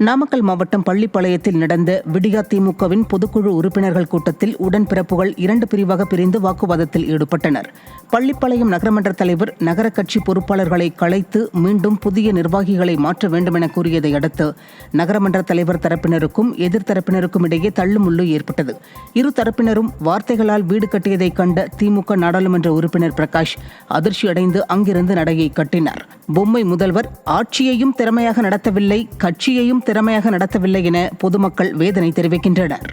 நாமக்கல் மாவட்டம் பள்ளிப்பாளையத்தில் நடந்த விடியா திமுகவின் பொதுக்குழு உறுப்பினர்கள் கூட்டத்தில் உடன்பிறப்புகள் 2 பிரிவாக பிரிந்து வாக்குவாதத்தில் ஈடுபட்டனர். பள்ளிப்பாளையம் நகரமன்ற தலைவர் நகர கட்சி பொறுப்பாளர்களை கலைத்து மீண்டும் புதிய நிர்வாகிகளை மாற்ற வேண்டும் என கூறியதை அடுத்து நகரமன்ற தலைவர் தரப்பினருக்கும் எதிர்த்தரப்பினருக்கும் இடையே தள்ளுமுள்ளு ஏற்பட்டது. இரு தரப்பினரும் வார்த்தைகளால் வீடு கட்டியதை கண்ட திமுக நாடாளுமன்ற உறுப்பினர் பிரகாஷ் அதிர்ச்சியடைந்து அங்கிருந்து நடையை கட்டினார். பொம்மை முதல்வர் ஆட்சியையும் திறமையாக நடத்தவில்லை, கட்சியையும் திறமையாக நடத்தவில்லை என பொதுமக்கள் வேதனை தெரிவிக்கின்றனர்.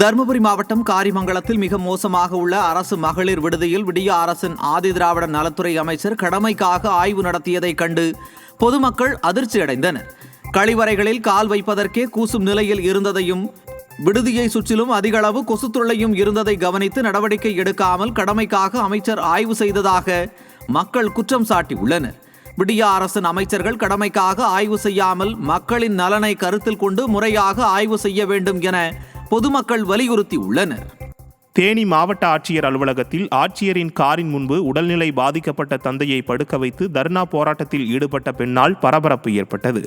தருமபுரி மாவட்டம் காரிமங்கலத்தில் மிக மோசமாக உள்ள அரசு மகளிர் விடுதியில் விடியா அரசின் ஆதிதிராவிட நலத்துறை அமைச்சர் கடமைக்காக ஆய்வு நடத்தியதை கண்டு பொதுமக்கள் அதிர்ச்சியடைந்தனர். கழிவறைகளில் கால் வைப்பதற்கே கூசும் நிலையில் இருந்ததையும் விடுதியை சுற்றிலும் அதிக அளவு கொசுத்தொல்லையும் இருந்ததை கவனித்து நடவடிக்கை எடுக்காமல் கடமைக்காக அமைச்சர் ஆய்வு செய்ததாக மக்கள் குற்றம் சாட்டியுள்ளனர். விடியா அரசின் அமைச்சர்கள் கடமைக்காக ஆய்வு செய்யாமல் மக்களின் நலனை கருத்தில் கொண்டு முறையாக ஆய்வு செய்ய வேண்டும் என பொதுமக்கள் வலியுறுத்தியுள்ளனர். தேனி மாவட்ட ஆட்சியர் அலுவலகத்தில் ஆட்சியரின் காரின் முன்பு உடல்நிலை பாதிக்கப்பட்ட தந்தையை படுக்க வைத்து தர்ணா போராட்டத்தில் ஈடுபட்ட பெண்ணால் பரபரப்பு ஏற்பட்டது.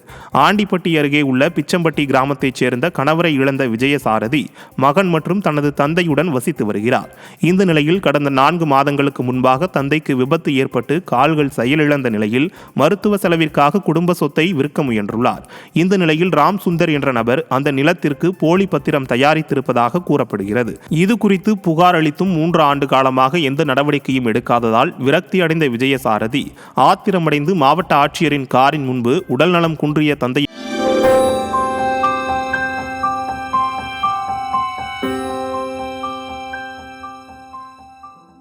ஆண்டிப்பட்டி அருகே உள்ள பிச்சம்பட்டி கிராமத்தைச் சேர்ந்த கணவரை இழந்த விஜயசாரதி மகன் மற்றும் தனது தந்தையுடன் வசித்து வருகிறார். இந்த நிலையில் கடந்த 4 மாதங்களுக்கு முன்பாக தந்தைக்கு விபத்து ஏற்பட்டு கால்கள் செயலிழந்த நிலையில் மருத்துவ செலவிற்காக குடும்ப சொத்தை விற்க முயன்றுள்ளார். இந்த நிலையில் ராம் சுந்தர் என்ற நபர் அந்த நிலத்திற்கு போலி பத்திரம் தயாரித்திருப்பதாக கூறப்படுகிறது. இது குறித்து புகார் அளித்தும் 3 ஆண்டு காலமாக எந்த நடவடிக்கையும் எடுக்காததால் விரக்தி அடைந்த விஜயசாரதி ஆத்திரமடைந்து மாவட்ட ஆட்சியரின் காரின் முன்பு உடல்நலம் குன்றிய தந்தை